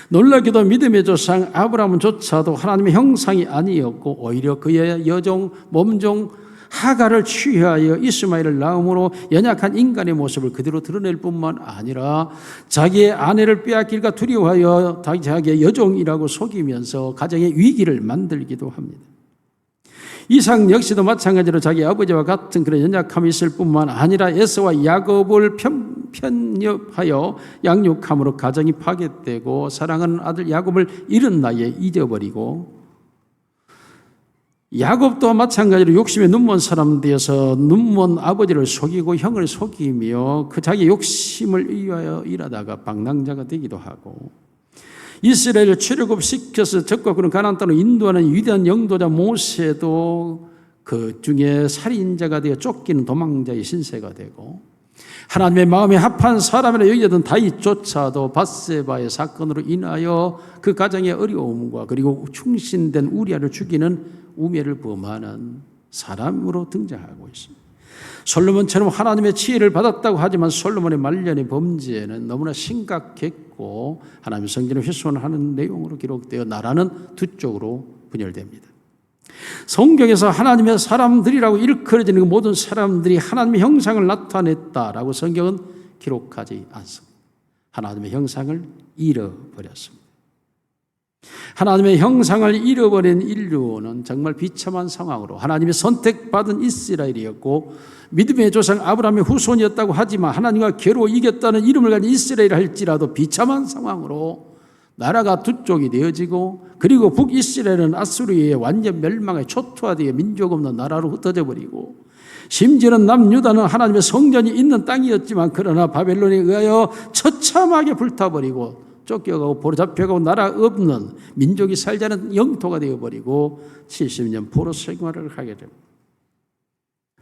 놀랍게도 믿음의 조상 아브라함조차도 하나님의 형상이 아니었고 오히려 그의 여종 몸종 하가를 취하여 이스마엘을 낳음으로 연약한 인간의 모습을 그대로 드러낼 뿐만 아니라 자기의 아내를 빼앗길까 두려워하여 자기의 여종이라고 속이면서 가정의 위기를 만들기도 합니다. 이삭 역시도 마찬가지로 자기 아버지와 같은 그런 연약함이 있을 뿐만 아니라 에서와 야곱을 편협하여 양육함으로 가정이 파괴되고 사랑하는 아들 야곱을 이른 나이에 잊어버리고 야곱도 마찬가지로 욕심에 눈먼 사람 되어서 눈먼 아버지를 속이고 형을 속이며 그 자기 욕심을 위하여 일하다가 방랑자가 되기도 하고 이스라엘을 출애굽시켜서 적과 그런 가나안 땅으로 인도하는 위대한 영도자 모세도 그 중에 살인자가 되어 쫓기는 도망자의 신세가 되고 하나님의 마음에 합한 사람이라 여기던 다윗조차도 밧세바의 사건으로 인하여 그 가정의 어려움과 그리고 충신된 우리아를 죽이는 우매를 범하는 사람으로 등장하고 있습니다. 솔로몬처럼 하나님의 지혜를 받았다고 하지만 솔로몬의 말년의 범죄는 너무나 심각했고 하나님의 성전을 훼손하는 내용으로 기록되어 나라는 두 쪽으로 분열됩니다. 성경에서 하나님의 사람들이라고 일컬어지는 그 모든 사람들이 하나님의 형상을 나타냈다라고 성경은 기록하지 않습니다. 하나님의 형상을 잃어버렸습니다. 하나님의 형상을 잃어버린 인류는 정말 비참한 상황으로 하나님의 선택받은 이스라엘이었고 믿음의 조상 아브라함의 후손이었다고 하지만 하나님과 겨루 이겼다는 이름을 가진 이스라엘 할지라도 비참한 상황으로 나라가 두 쪽이 되어지고 그리고 북이스라엘은 아수르의 완전 멸망에 초토화되어 민족 없는 나라로 흩어져 버리고 심지어는 남유다는 하나님의 성전이 있는 땅이었지만 그러나 바벨론에 의하여 처참하게 불타버리고 쫓겨가고 포로잡혀가고 나라 없는 민족이 살지 않은 영토가 되어버리고 70년 포로 생활을 하게 됩니다.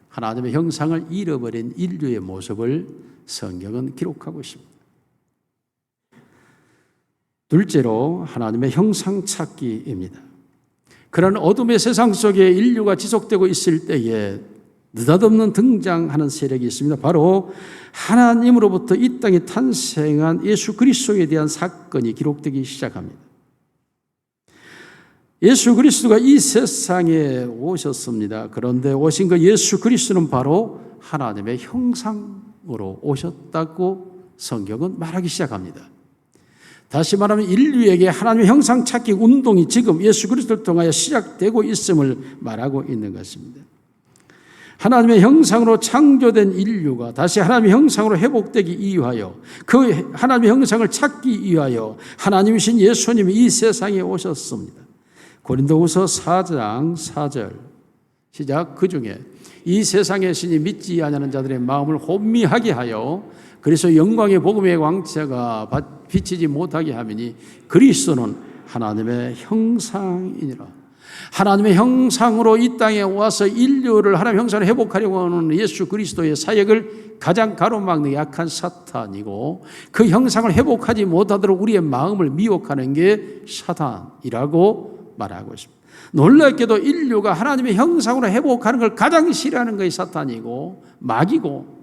하나님의 형상을 잃어버린 인류의 모습을 성경은 기록하고 있습니다. 둘째로 하나님의 형상 찾기입니다. 그런 어둠의 세상 속에 인류가 지속되고 있을 때에 느닷없는 등장하는 세력이 있습니다. 바로 하나님으로부터 이 땅에 탄생한 예수 그리스도에 대한 사건이 기록되기 시작합니다. 예수 그리스도가 이 세상에 오셨습니다. 그런데 오신 그 예수 그리스도는 바로 하나님의 형상으로 오셨다고 성경은 말하기 시작합니다. 다시 말하면 인류에게 하나님의 형상 찾기 운동이 지금 예수 그리스도를 통하여 시작되고 있음을 말하고 있는 것입니다. 하나님의 형상으로 창조된 인류가 다시 하나님의 형상으로 회복되기 위하여 그 하나님의 형상을 찾기 위하여 하나님이신 예수님이 이 세상에 오셨습니다. 고린도후서 4장 4절 시작. 그 중에 이 세상의 신이 믿지 아니하는 자들의 마음을 혼미하게 하여 그래서 영광의 복음의 광채가 비치지 못하게 하미니 그리스도는 하나님의 형상이니라. 하나님의 형상으로 이 땅에 와서 인류를 하나님의 형상을 회복하려고 하는 예수 그리스도의 사역을 가장 가로막는 약한 사탄이고 그 형상을 회복하지 못하도록 우리의 마음을 미혹하는 게 사탄이라고 말하고 있습니다. 놀랍게도 인류가 하나님의 형상으로 회복하는 걸 가장 싫어하는 것이 사탄이고 마귀고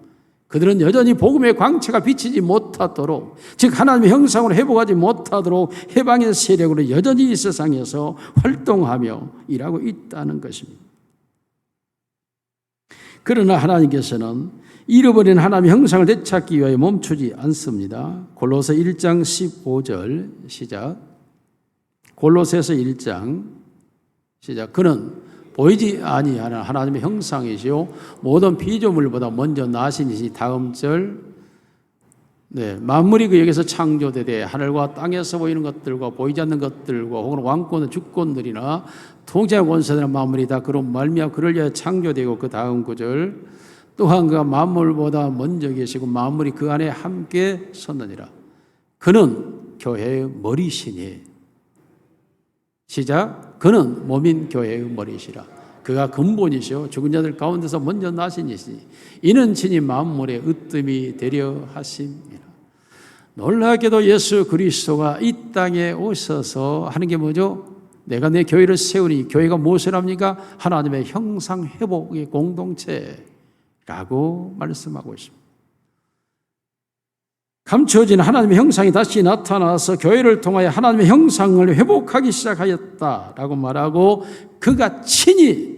그들은 여전히 복음의 광채가 비치지 못하도록 즉 하나님의 형상으로 회복하지 못하도록 해방의 세력으로 여전히 이 세상에서 활동하며 일하고 있다는 것입니다. 그러나 하나님께서는 잃어버린 하나님의 형상을 되찾기 위하여 멈추지 않습니다. 골로새 1장 15절 시작. 골로새서 1장 시작. 그는 보이지 아니하는 하나님의 형상이시요 모든 피조물보다 먼저 나신 이시 다음 절 만물이 그에게서 창조되되 하늘과 땅에서 보이는 것들과 보이지 않는 것들과 혹은 왕권의 주권들이나 통치의 권세들은 만물이 다 그로 말미암아 그를 위하여 창조되고 그 다음 구절 또한 그가 만물보다 먼저 계시고 만물이 그 안에 함께 섰느니라. 그는 교회의 머리시니 시작. 그는 몸인 교회의 머리시라. 그가 근본이시오 죽은 자들 가운데서 먼저 나신 이시니 이는 친히 만물의 으뜸이 되려 하심이라. 놀랍게도 예수 그리스도가 이 땅에 오셔서 하는 게 뭐죠? 내가 내 교회를 세우니 교회가 무엇을 합니까? 하나님의 형상 회복의 공동체라고 말씀하고 있습니다. 감추어진 하나님의 형상이 다시 나타나서 교회를 통하여 하나님의 형상을 회복하기 시작하였다라고 말하고 그가 친히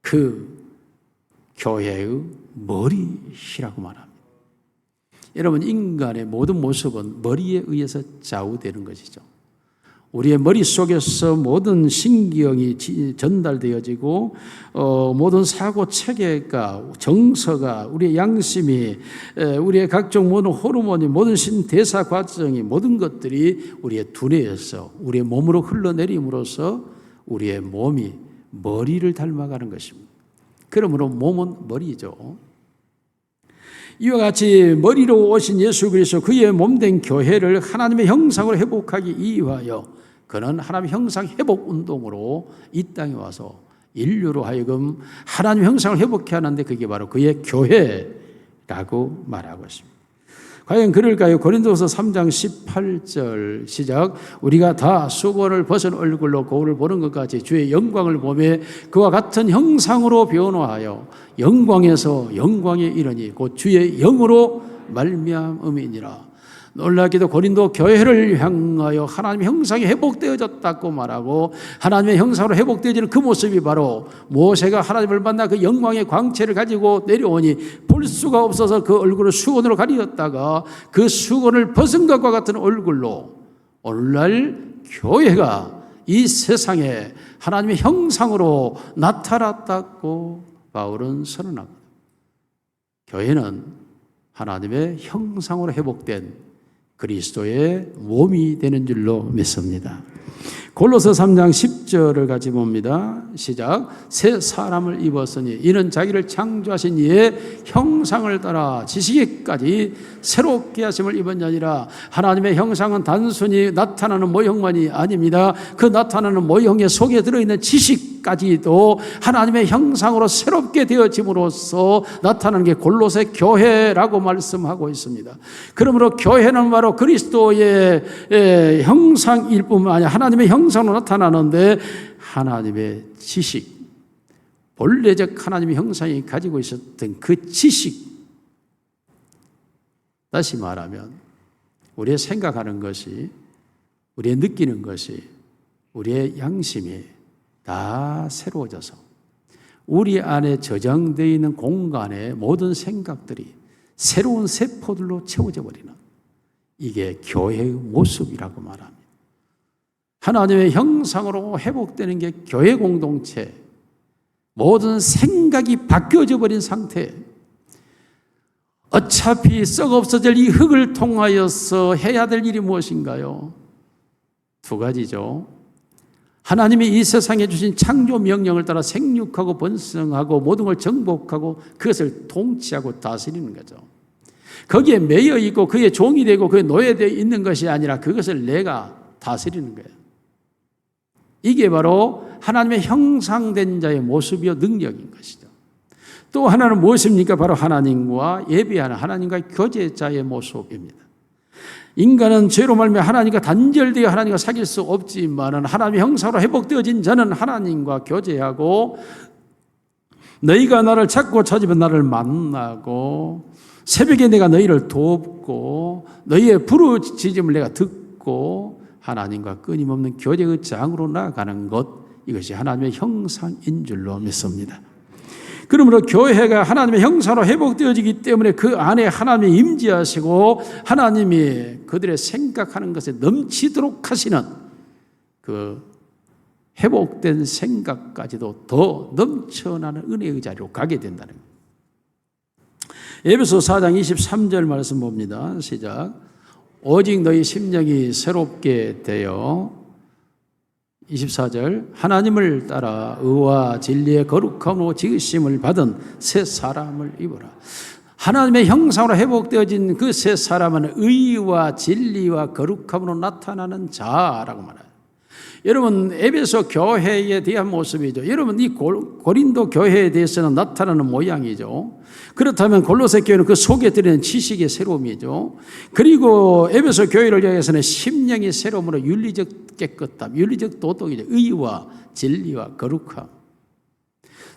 그 교회의 머리시라고 말합니다. 여러분 인간의 모든 모습은 머리에 의해서 좌우되는 것이죠. 우리의 머릿속에서 모든 신경이 전달되어지고 모든 사고 체계가 정서가 우리의 양심이 우리의 각종 모든 호르몬이 모든 신대사 과정이 모든 것들이 우리의 두뇌에서 우리의 몸으로 흘러내림으로써 우리의 몸이 머리를 닮아가는 것입니다. 그러므로 몸은 머리죠. 이와 같이 머리로 오신 예수 그리스도 그의 몸된 교회를 하나님의 형상으로 회복하기 위하여 그는 하나님의 형상 회복 운동으로 이 땅에 와서 인류로 하여금 하나님의 형상을 회복해 하는데 그게 바로 그의 교회라고 말하고 있습니다. 과연 그럴까요? 고린도서 3장 18절 시작. 우리가 다 수건을 벗은 얼굴로 거울을 보는 것 같이 주의 영광을 보며 그와 같은 형상으로 변화하여 영광에서 영광에 이르니 곧 주의 영으로 말미암음이니라. 놀랍게도 고린도 교회를 향하여 하나님의 형상이 회복되어졌다고 말하고 하나님의 형상으로 회복되어지는 그 모습이 바로 모세가 하나님을 만나 그 영광의 광채를 가지고 내려오니 볼 수가 없어서 그 얼굴을 수건으로 가리었다가 그 수건을 벗은 것과 같은 얼굴로 오늘날 교회가 이 세상에 하나님의 형상으로 나타났다고 바울은 선언합니다. 교회는 하나님의 형상으로 회복된 그리스도의 몸이 되는 줄로 믿습니다. 골로새 3장 10절을 같이 봅니다. 시작. 새 사람을 입었으니 이는 자기를 창조하신 이의 형상을 따라 지식에까지 새롭게 하심을 입은 자니라. 하나님의 형상은 단순히 나타나는 모형만이 아닙니다. 그 나타나는 모형의 속에 들어있는 지식까지도 하나님의 형상으로 새롭게 되어짐으로써 나타나는 게 골로새 교회라고 말씀하고 있습니다. 그러므로 교회는 바로 그리스도의 형상일 뿐만 아니라 하나님의 형상으로 나타나는데 하나님의 지식, 본래적 하나님의 형상이 가지고 있었던 그 지식, 다시 말하면 우리의 생각하는 것이, 우리의 느끼는 것이, 우리의 양심이 다 새로워져서 우리 안에 저장되어 있는 공간의 모든 생각들이 새로운 세포들로 채워져 버리는, 이게 교회의 모습이라고 말합니다. 하나님의 형상으로 회복되는 게 교회 공동체, 모든 생각이 바뀌어져 버린 상태, 어차피 썩 없어질 이 흙을 통하여서 해야 될 일이 무엇인가요? 두 가지죠. 하나님이 이 세상에 주신 창조 명령을 따라 생육하고 번성하고 모든 걸 정복하고 그것을 통치하고 다스리는 거죠. 거기에 매여 있고 그의 종이 되고 그의 노예되어 있는 것이 아니라 그것을 내가 다스리는 거예요. 이게 바로 하나님의 형상된 자의 모습이요 능력인 것이죠. 또 하나는 무엇입니까? 바로 하나님과 예배하는, 하나님과의 교제자의 모습입니다. 인간은 죄로 말미암아 하나님과 단절되어 하나님과 사귈 수 없지만 하나님의 형상으로 회복되어진 자는 하나님과 교제하고, 너희가 나를 찾고 찾으면 나를 만나고, 새벽에 내가 너희를 돕고, 너희의 부르짖음을 내가 듣고, 하나님과 끊임없는 교제의 장으로 나아가는 것, 이것이 하나님의 형상인 줄로 믿습니다. 그러므로 교회가 하나님의 형상으로 회복되어지기 때문에 그 안에 하나님이 임재하시고 하나님이 그들의 생각하는 것에 넘치도록 하시는 그 회복된 생각까지도 더 넘쳐나는 은혜의 자리로 가게 된다는 거예요. 에베소 4장 23절 말씀 봅니다. 시작. 오직 너희 심령이 새롭게 되어, 24절, 하나님을 따라 의와 진리의 거룩함으로 지으심을 받은 새 사람을 입어라. 하나님의 형상으로 회복되어진 그 새 사람은 의와 진리와 거룩함으로 나타나는 자라고 말해요. 여러분, 에베소 교회에 대한 모습이죠. 여러분, 이 고린도 교회에 대해서는 나타나는 모양이죠. 그렇다면 골로새 교회는 그 속에 들어있는 지식의 새로움이죠. 그리고 에베소 교회를 향해서는 심령의 새로움으로 윤리적 깨끗함, 윤리적 도덕이죠. 의와 진리와 거룩함.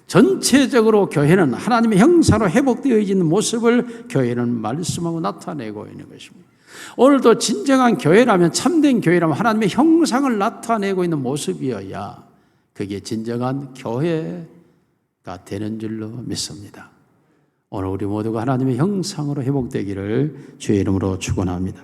전체적으로 교회는 하나님의 형상으로 회복되어지는 모습을 교회는 말씀하고 나타내고 있는 것입니다. 오늘도 진정한 교회라면, 참된 교회라면 하나님의 형상을 나타내고 있는 모습이어야 그게 진정한 교회가 되는 줄로 믿습니다. 오늘 우리 모두가 하나님의 형상으로 회복되기를 주의 이름으로 축원합니다.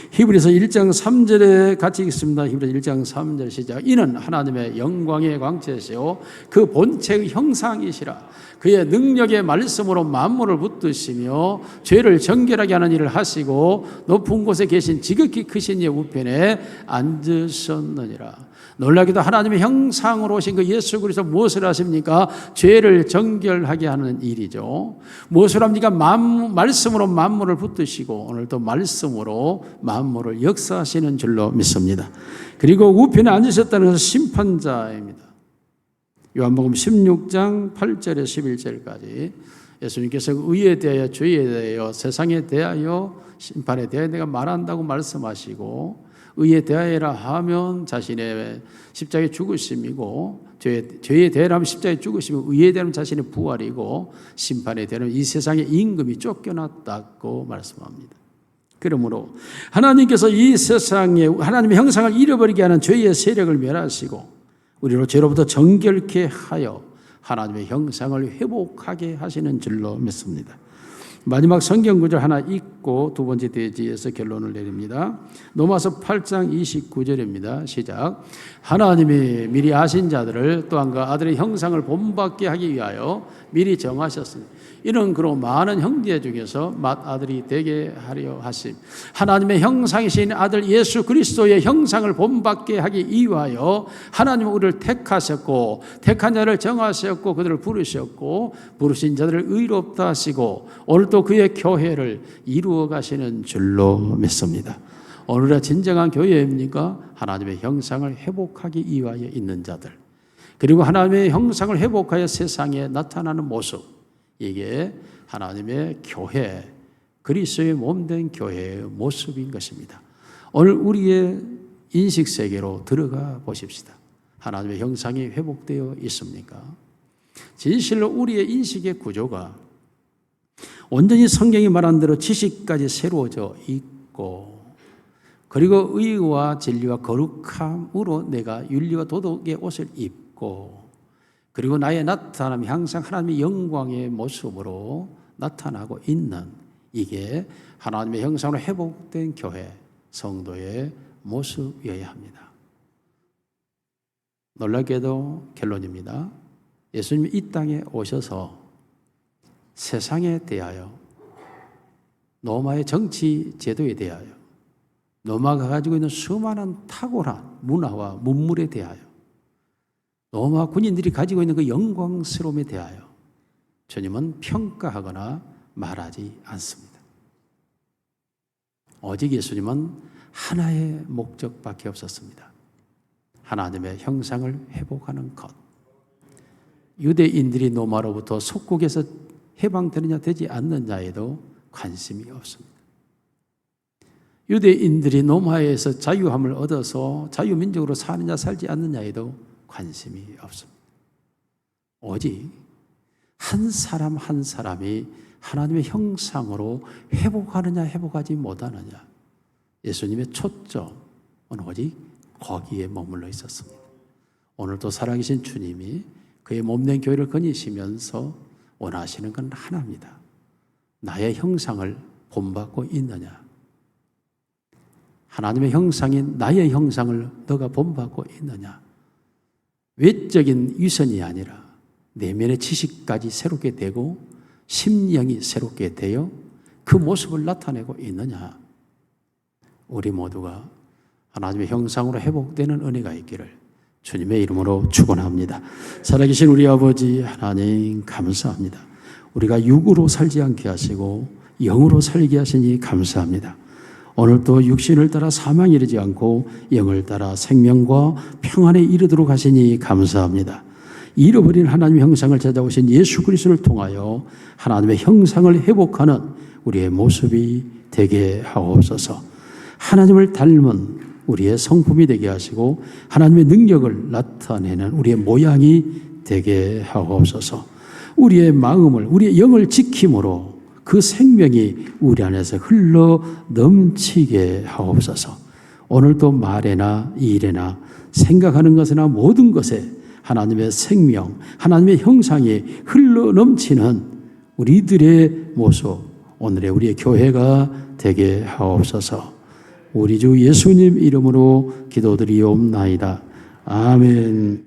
히브리서 1장 3절에 같이 읽습니다. 히브리서 1장 3절 시작. 이는 하나님의 영광의 광채시요 그 본체의 형상이시라. 그의 능력의 말씀으로 만물을 붙드시며 죄를 정결하게 하는 일을 하시고 높은 곳에 계신 지극히 크신 이의 우편에 앉으셨느니라. 놀라기도 하나님의 형상으로 오신 그 예수 그리스도 무엇을 하십니까? 죄를 정결하게 하는 일이죠. 무엇을 합니까? 말씀으로 만물을 붙드시고 오늘도 말씀으로 만물을 역사하시는 줄로 믿습니다. 그리고 우편에 앉으셨다는 것은 심판자입니다. 요한복음 16장 8절에서 11절까지 예수님께서 의에 대하여, 죄에 대하여, 세상에 대하여, 심판에 대하여 내가 말한다고 말씀하시고, 의에 대하여라 하면 자신의 십자가의 죽으심이고, 죄에 대하여라면 십자가의 죽으심이고, 의에 대하여는 자신의 부활이고, 심판에 대하여는 이 세상의 임금이 쫓겨났다고 말씀합니다. 그러므로 하나님께서 이 세상에 하나님의 형상을 잃어버리게 하는 죄의 세력을 멸하시고 우리로 죄로부터 정결케 하여 하나님의 형상을 회복하게 하시는 줄로 믿습니다. 마지막 성경 구절 하나 읽고 듣고 두 번째 대지에서 결론을 내립니다. 로마서 8장 29절입니다. 시작. 하나님이 미리 아신 자들을 또한 그 아들의 형상을 본받게 하기 위하여 미리 정하셨으니 이는 그로 많은 형제 중에서 맏아들이 되게 하려 하심. 하나님의 형상이신 아들 예수 그리스도의 형상을 본받게 하기 위하여 하나님은 우리를 택하셨고 택한 자를 정하셨고 그들을 부르셨고 부르신 자들을 의롭다 하시고 오늘도 그의 교회를 이루어 가시는 줄로 믿습니다. 오늘의 진정한 교회입니까? 하나님의 형상을 회복하기 위하여 있는 자들, 그리고 하나님의 형상을 회복하여 세상에 나타나는 모습, 이게 하나님의 교회, 그리스도의 몸된 교회의 모습인 것입니다. 오늘 우리의 인식 세계로 들어가 보십시다. 하나님의 형상이 회복되어 있습니까? 진실로 우리의 인식의 구조가 온전히 성경이 말한 대로 지식까지 새로워져 있고, 그리고 의와 진리와 거룩함으로 내가 윤리와 도덕의 옷을 입고, 그리고 나의 나타남이 항상 하나님의 영광의 모습으로 나타나고 있는, 이게 하나님의 형상으로 회복된 교회, 성도의 모습이어야 합니다. 놀랍게도 결론입니다. 예수님이 이 땅에 오셔서 세상에 대하여, 로마의 정치 제도에 대하여, 로마가 가지고 있는 수많은 탁월한 문화와 문물에 대하여, 로마 군인들이 가지고 있는 그 영광스러움에 대하여 주님은 평가하거나 말하지 않습니다. 오직 예수님은 하나의 목적밖에 없었습니다. 하나님의 형상을 회복하는 것. 유대인들이 로마로부터 속국에서 해방되느냐 되지 않느냐에도 관심이 없습니다. 유대인들이 로마에서 자유함을 얻어서 자유민족으로 사느냐 살지 않느냐에도 관심이 없습니다. 오직 한 사람 한 사람이 하나님의 형상으로 회복하느냐 회복하지 못하느냐, 예수님의 초점은 오직 거기에 머물러 있었습니다. 오늘도 살아계신 주님이 그의 몸된 교회를 거니시면서 원하시는 건 하나입니다. 나의 형상을 본받고 있느냐, 하나님의 형상인 나의 형상을 너가 본받고 있느냐. 외적인 위선이 아니라 내면의 지식까지 새롭게 되고 심령이 새롭게 되어 그 모습을 나타내고 있느냐. 우리 모두가 하나님의 형상으로 회복되는 은혜가 있기를 주님의 이름으로 축원합니다. 살아계신 우리 아버지 하나님 감사합니다. 우리가 육으로 살지 않게 하시고 영으로 살게 하시니 감사합니다. 오늘도 육신을 따라 사망에 이르지 않고 영을 따라 생명과 평안에 이르도록 하시니 감사합니다. 잃어버린 하나님의 형상을 찾아오신 예수 그리스도를 통하여 하나님의 형상을 회복하는 우리의 모습이 되게 하옵소서. 하나님을 닮은 우리의 성품이 되게 하시고 하나님의 능력을 나타내는 우리의 모양이 되게 하옵소서. 우리의 마음을, 우리의 영을 지킴으로 그 생명이 우리 안에서 흘러 넘치게 하옵소서. 오늘도 말에나 일에나 생각하는 것이나 모든 것에 하나님의 생명, 하나님의 형상이 흘러 넘치는 우리들의 모습, 오늘의 우리의 교회가 되게 하옵소서. 우리 주 예수님 이름으로 기도드리옵나이다. 아멘.